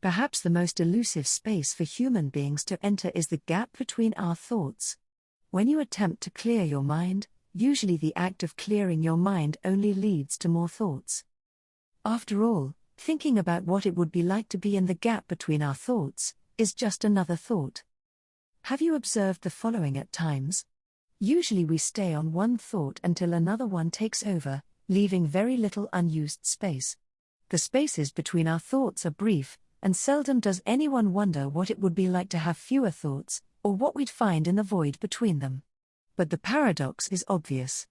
Perhaps the most elusive space for human beings to enter is the gap between our thoughts. When you attempt to clear your mind, usually the act of clearing your mind only leads to more thoughts. After all, thinking about what it would be like to be in the gap between our thoughts is just another thought. Have you observed the following at times? Usually we stay on one thought until another one takes over, leaving very little unused space. The spaces between our thoughts are brief, and seldom does anyone wonder what it would be like to have fewer thoughts, or what we'd find in the void between them. But the paradox is obvious.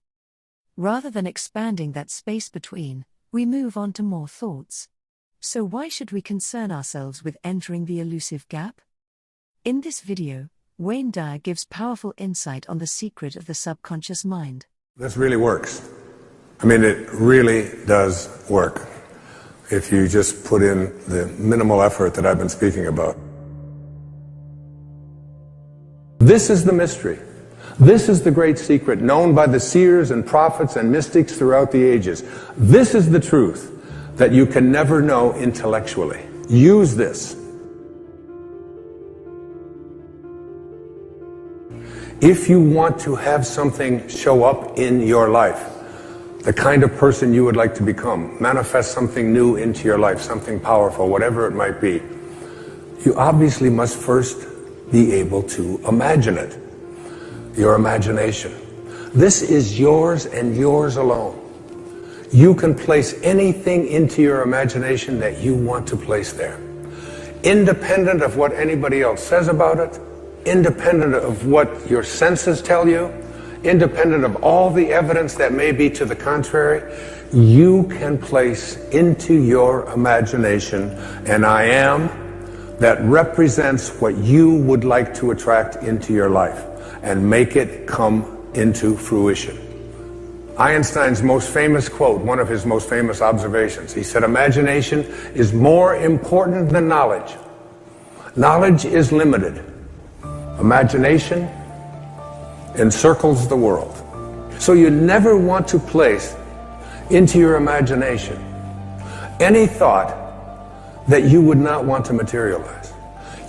Rather than expanding that space between, we move on to more thoughts. So why should we concern ourselves with entering the elusive gap? In this video, Dyer gives powerful insight on the secret of the subconscious mind. This really works. I mean, it really does work. If you just put in the minimal effort that I've been speaking about. This is the mystery. This is the great secret known by the seers and prophets and mystics throughout the ages. This is the truth that you can never know intellectually. Use this. If you want to have something show up in your life, the kind of person you would like to become, manifest something new into your life, something powerful, whatever it might be, you obviously must first be able to imagine it. Your imagination. This is yours and yours alone. You can place anything into your imagination that you want to place there. Independent of what anybody else says about it, independent of what your senses tell you, independent of all the evidence that may be to the contrary, you can place into your imagination an I am that represents what you would like to attract into your life and make it come into fruition. Einstein's most famous quote, one of his most famous observations, he said, imagination is more important than knowledge. Knowledge is limited. Imagination encircles the world. So you never want to place into your imagination any thought that you would not want to materialize.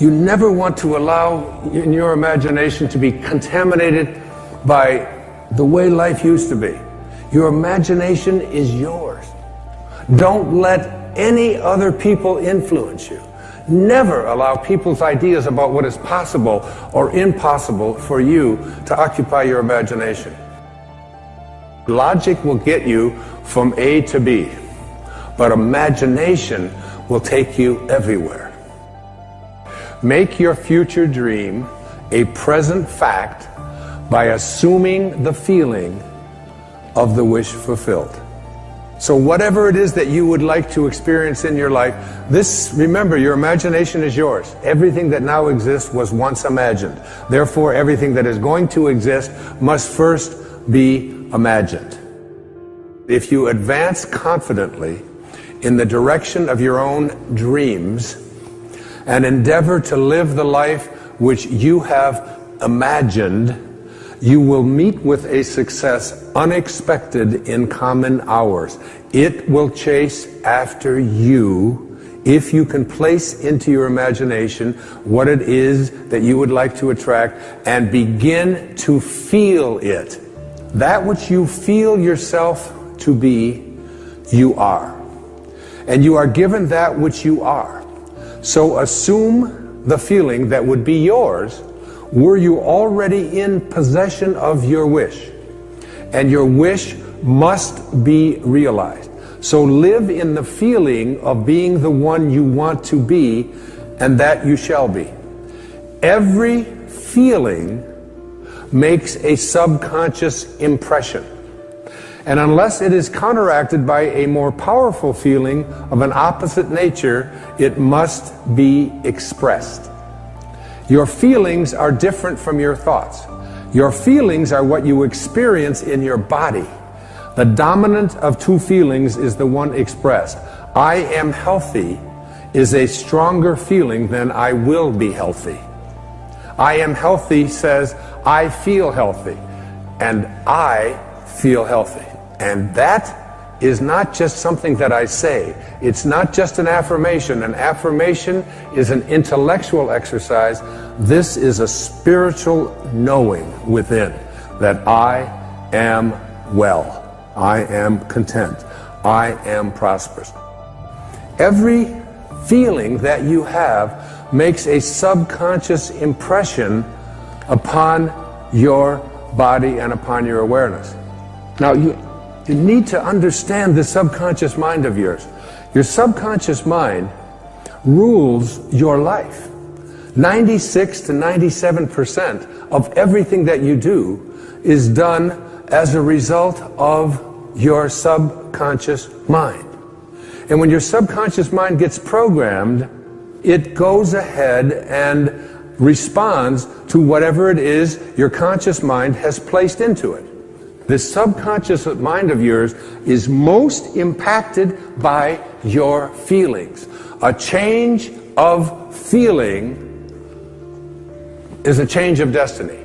You never want to allow in your imagination to be contaminated by the way life used to be. Your imagination is yours. Don't let any other people influence you. Never allow people's ideas about what is possible or impossible for you to occupy your imagination. Logic will get you from A to B, but imagination will take you everywhere. Make your future dream a present fact by assuming the feeling of the wish fulfilled. So whatever it is that you would like to experience in your life, remember, your imagination is yours. Everything that now exists was once imagined. Therefore, everything that is going to exist must first be imagined. If you advance confidently in the direction of your own dreams and endeavor to live the life which you have imagined, you will meet with a success unexpected in common hours. It will chase after you if you can place into your imagination what it is that you would like to attract and begin to feel it. That which you feel yourself to be, you are. And you are given that which you are. So assume the feeling that would be yours were you already in possession of your wish. And your wish must be realized. So live in the feeling of being the one you want to be, and that you shall be. Every feeling makes a subconscious impression. And unless it is counteracted by a more powerful feeling of an opposite nature, it must be expressed. Your feelings are different from your thoughts. Your feelings are what you experience in your body. The dominant of two feelings is the one expressed. I am healthy is a stronger feeling than I will be healthy. I am healthy says I feel healthy, and I feel healthy. And that is not just something that I say. It's not just an affirmation. An affirmation is an intellectual exercise. This is a spiritual knowing within that I am well, I am content, I am prosperous. Every feeling that you have makes a subconscious impression upon your body and upon your awareness. Now, you need to understand the subconscious mind of yours. Your subconscious mind rules your life. 96 to 97% of everything that you do is done as a result of your subconscious mind. And when your subconscious mind gets programmed, it goes ahead and responds to whatever it is your conscious mind has placed into it. This subconscious mind of yours is most impacted by your feelings. A change of feeling is a change of destiny.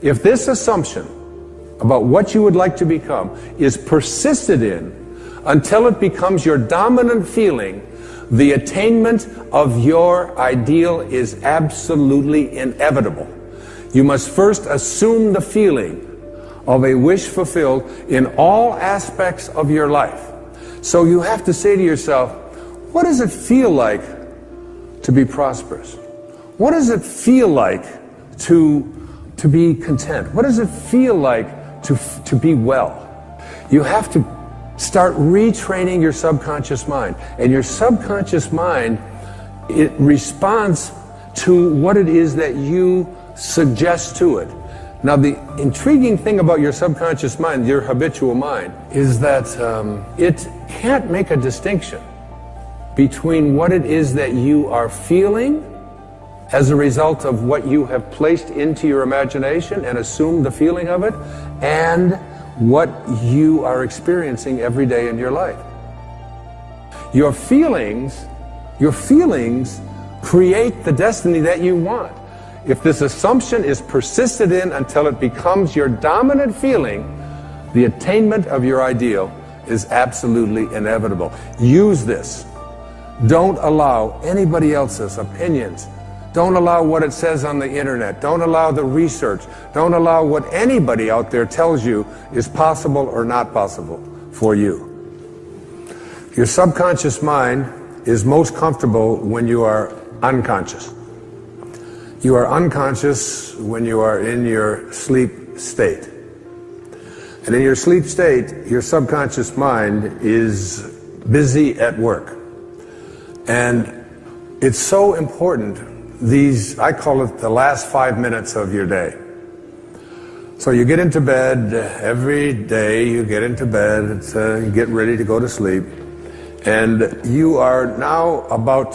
If this assumption about what you would like to become is persisted in until it becomes your dominant feeling, the attainment of your ideal is absolutely inevitable. You must first assume the feeling of a wish fulfilled in all aspects of your life. So you have to say to yourself, what does it feel like to be prosperous? What does it feel like to be content? What does it feel like to be well? You have to start retraining your subconscious mind. And your subconscious mind, it responds to what it is that you suggest to it. Now, the intriguing thing about your subconscious mind, your habitual mind, is that it can't make a distinction between what it is that you are feeling as a result of what you have placed into your imagination and assumed the feeling of it, and what you are experiencing every day in your life. Your feelings create the destiny that you want. If this assumption is persisted in until it becomes your dominant feeling, the attainment of your ideal is absolutely inevitable. Use this. Don't allow anybody else's opinions. Don't allow what it says on the internet. Don't allow the research. Don't allow what anybody out there tells you is possible or not possible for you. Your subconscious mind is most comfortable when you are unconscious. You are unconscious when you are in your sleep state. And in your sleep state, your subconscious mind is busy at work. And it's so important. I call it the last 5 minutes of your day. So you get into bed, every day you get into bed, you get ready to go to sleep, and you are now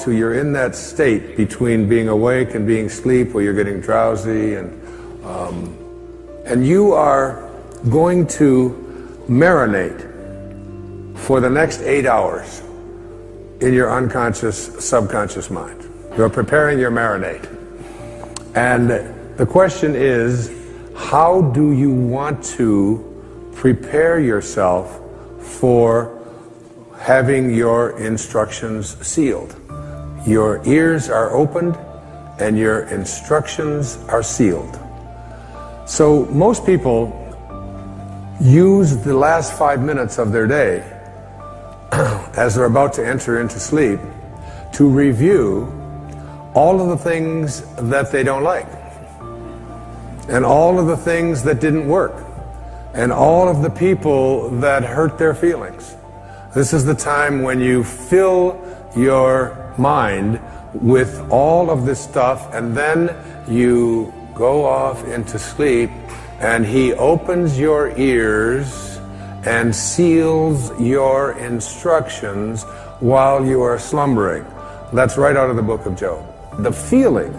you're in that state between being awake and being asleep, where you're getting drowsy, and you are going to marinate for the next 8 hours in your unconscious, subconscious mind. You're preparing your marinade. And the question is, how do you want to prepare yourself for having your instructions sealed? Your ears are opened and your instructions are sealed. So most people use the last 5 minutes of their day as they're about to enter into sleep to review all of the things that they don't like, and all of the things that didn't work, and all of the people that hurt their feelings. This is the time when you fill your mind with all of this stuff, and then you go off into sleep, and he opens your ears and seals your instructions while you are slumbering. That's right out of the book of Job. The feeling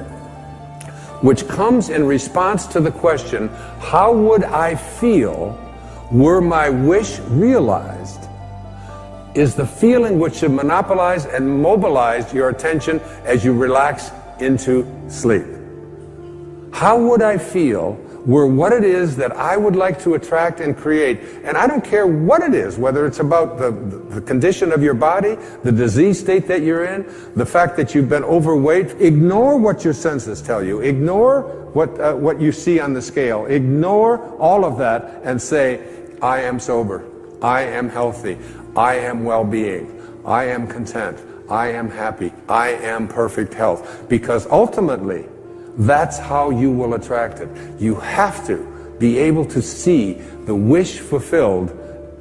which comes in response to the question, how would I feel were my wish realized, is the feeling which should monopolize and mobilize your attention as you relax into sleep. How would I feel were what it is that I would like to attract and create. And I don't care what it is, whether it's about the condition of your body, the disease state that you're in, the fact that you've been overweight. Ignore what your senses tell you. Ignore what you see on the scale. Ignore all of that and say, I am sober. I am healthy. I am well-being. I am content. I am happy. I am perfect health. Because ultimately, that's how you will attract it. You have to be able to see the wish fulfilled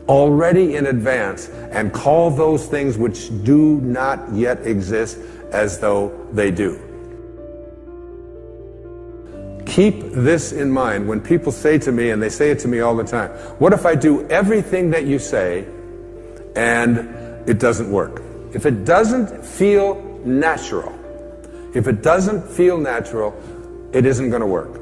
already in advance and call those things which do not yet exist as though they do. Keep this in mind when people say to me, and they say it to me all the time, what if I do everything that you say and it doesn't work? If it doesn't feel natural, if it doesn't feel natural, it isn't going to work.